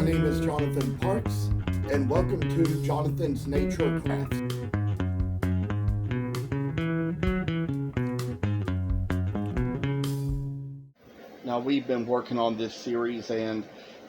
My name is Jonathan Parks, and welcome to Jonathan's Nature Crafts. Now, we've been working on this series, and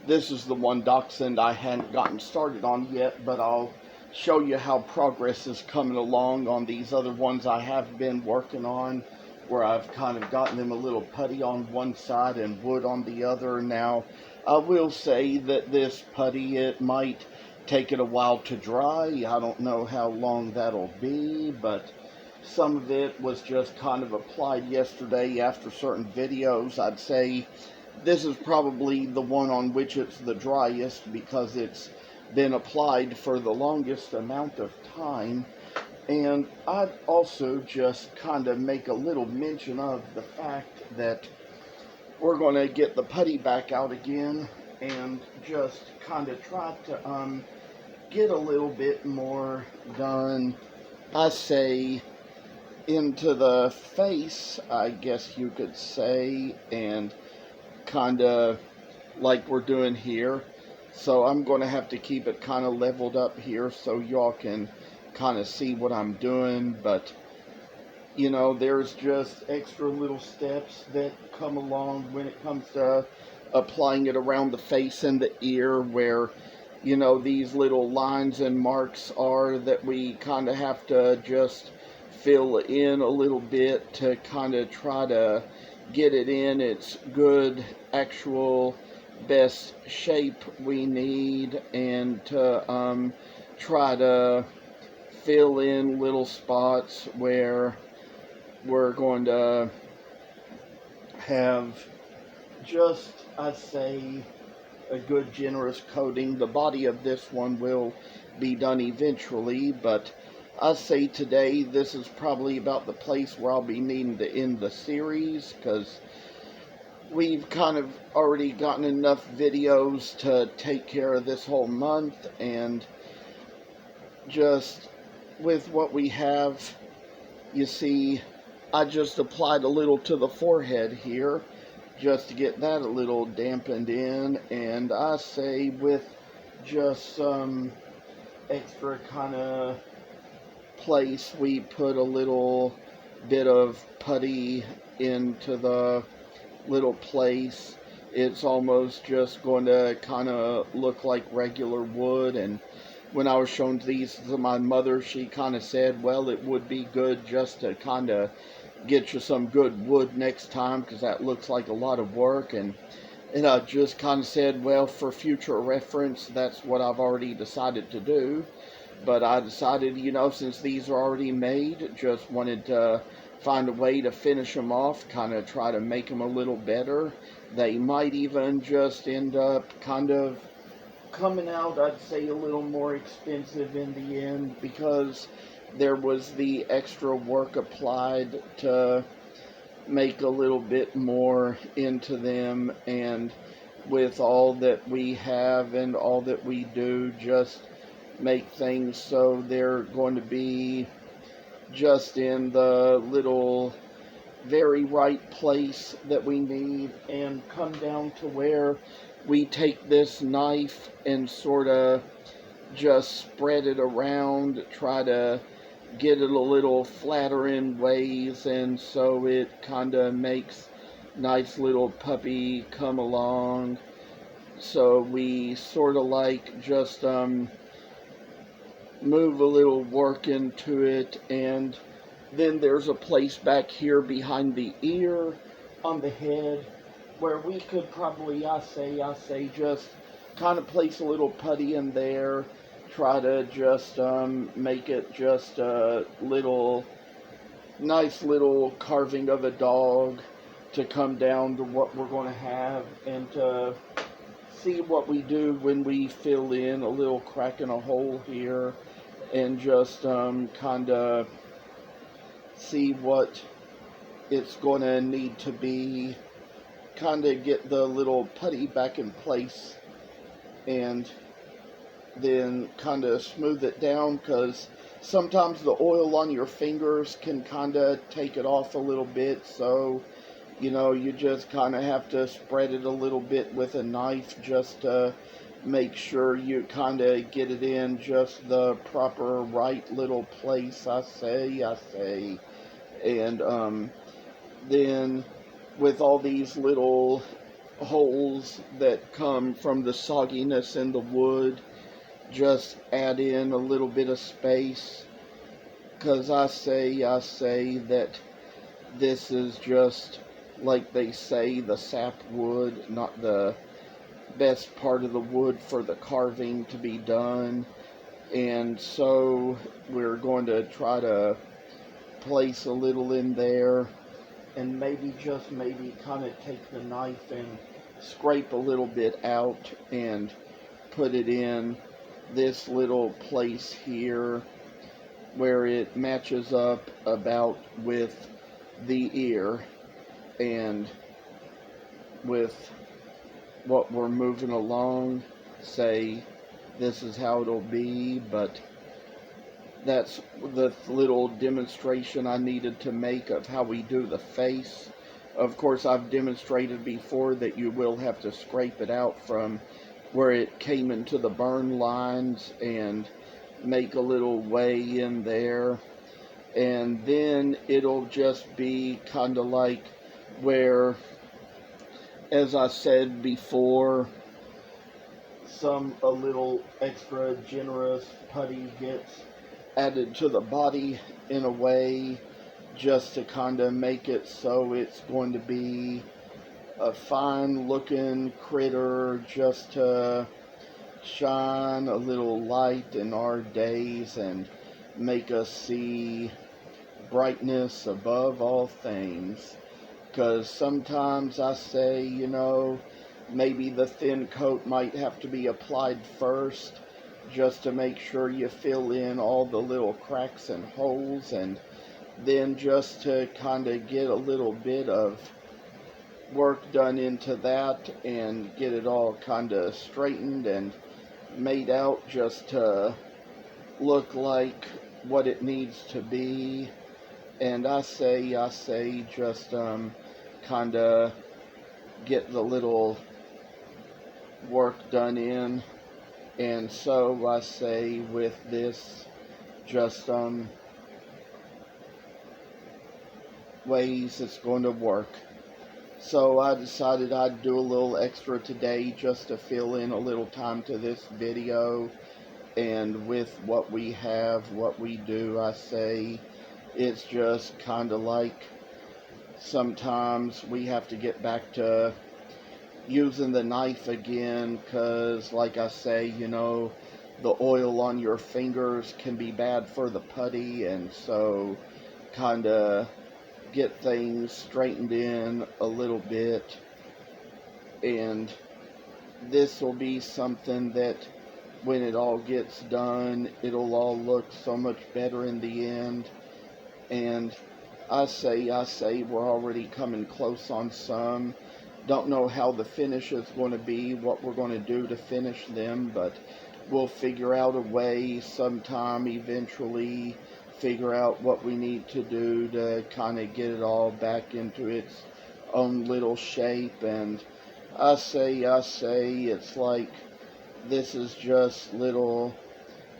this is the one dachshund I hadn't gotten started on yet, but I'll show you how progress is coming along on these other ones I have been working on, where I've kind of gotten them a little putty on one side and wood on the other. Now, I will say that this putty, it might take it a while to dry. I don't know how long that'll be, but some of it was just kind of applied yesterday after certain videos. I'd say this is probably the one on which it's the driest because it's been applied for the longest amount of time. And I'd also just kind of make a little mention of the fact that we're going to get the putty back out again and just kind of try to get a little bit more done, I say, into the face, I guess you could say, and kind of like we're doing here. So I'm going to have to keep it kind of leveled up here so y'all can kind of see what I'm doing. But you know, there's just extra little steps that come along when it comes to applying it around the face and the ear, where, you know, these little lines and marks are that we kind of have to just fill in a little bit to kind of try to get it in its good, actual, best shape we need, and to try to fill in little spots where we're going to have just, I'd say, a good generous coating. The body of this one will be done eventually, but I say today this is probably about the place where I'll be needing to end the series, because we've kind of already gotten enough videos to take care of this whole month, and just with what we have, you see, I just applied a little to the forehead here just to get that a little dampened in, and I say with just some extra kind of place, we put a little bit of putty into the little place. It's almost just going to kind of look like regular wood. And when I was showing these to my mother, she kind of said, well, it would be good just to kind of get you some good wood next time, because that looks like a lot of work. And I just kind of said, well, for future reference, that's what I've already decided to do. But I decided, you know, since these are already made, just wanted to find a way to finish them off, kind of try to make them a little better. They might even just end up kind of coming out, I'd say, a little more expensive in the end, because there was the extra work applied to make a little bit more into them. And with all that we have and all that we do, just make things so they're going to be just in the little very right place that we need, and come down to where we take this knife and sort of just spread it around, try to get it a little flatter in ways, and so it kind of makes nice little puppy come along. So we sort of like just move a little work into it. And then there's a place back here behind the ear on the head where we could probably, I say just kind of place a little putty in there, try to just make it just a little nice little carving of a dog to come down to what we're going to have, and to see what we do when we fill in a little crack in a hole here, and just kind of see what it's going to need to be, kind of get the little putty back in place, and then kind of smooth it down, because sometimes the oil on your fingers can kind of take it off a little bit. So, you know, you just kind of have to spread it a little bit with a knife just to make sure you kind of get it in just the proper right little place, I say. And then with all these little holes that come from the sogginess in the wood, just add in a little bit of space, because I say that this is just, like they say, the sap wood, not the best part of the wood for the carving to be done. And so we're going to try to place a little in there, and maybe, just maybe, kind of take the knife and scrape a little bit out and put it in this little place here where it matches up about with the ear and with what we're moving along. Say this is how it'll be, but that's the little demonstration I needed to make of how we do the face. Of course, I've demonstrated before that you will have to scrape it out from where it came into the burn lines and make a little way in there. And then it'll just be kind of like where, as I said before, a little extra generous putty gets added to the body in a way just to kind of make it so it's going to be a fine looking critter, just to shine a little light in our days and make us see brightness above all things. Because sometimes I say, maybe the thin coat might have to be applied first, just to make sure you fill in all the little cracks and holes, and then just to kind of get a little bit of work done into that and get it all kind of straightened and made out just to look like what it needs to be. And I say just kind of get the little work done in. And so I say with this, just ways it's going to work. So I decided I'd do a little extra today just to fill in a little time to this video. And with what we have, what we do, I say it's just kind of like sometimes we have to get back to using the knife again, because like I say, the oil on your fingers can be bad for the putty, and so kind of get things straightened in a little bit. And this will be something that when it all gets done, it'll all look so much better in the end. And I say we're already coming close on some. Don't know how the finish is going to be, what we're going to do to finish them, but we'll figure out a way sometime eventually, figure out what we need to do to kind of get it all back into its own little shape. And I say it's like this is just little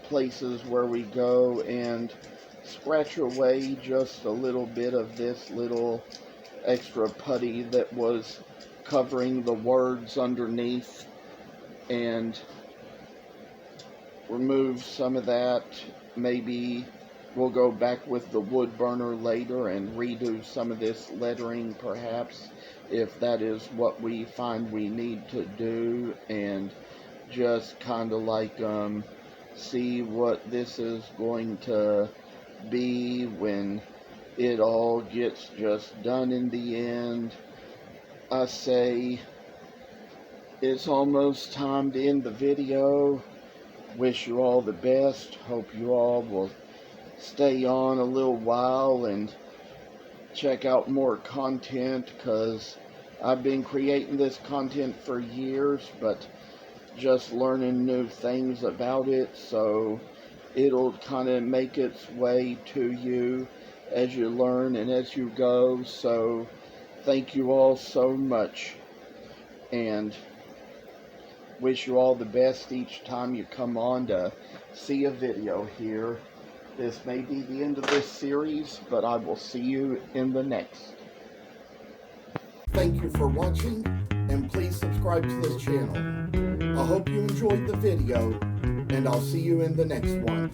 places where we go and scratch away just a little bit of this little extra putty that was covering the words underneath, and remove some of that. Maybe we'll go back with the wood burner later and redo some of this lettering, perhaps, if that is what we find we need to do, and just kind of like see what this is going to be when it all gets just done in the end. I say it's almost time to end the video. Wish you all the best. Hope you all will stay on a little while and check out more content, because I've been creating this content for years, but just learning new things about it, so it'll kind of make its way to you as you learn and as you go. So thank you all so much, and wish you all the best each time you come on to see a video here. This may be the end of this series, but I will see you in the next. Thank you for watching, and please subscribe to this channel. I hope you enjoyed the video, and I'll see you in the next one.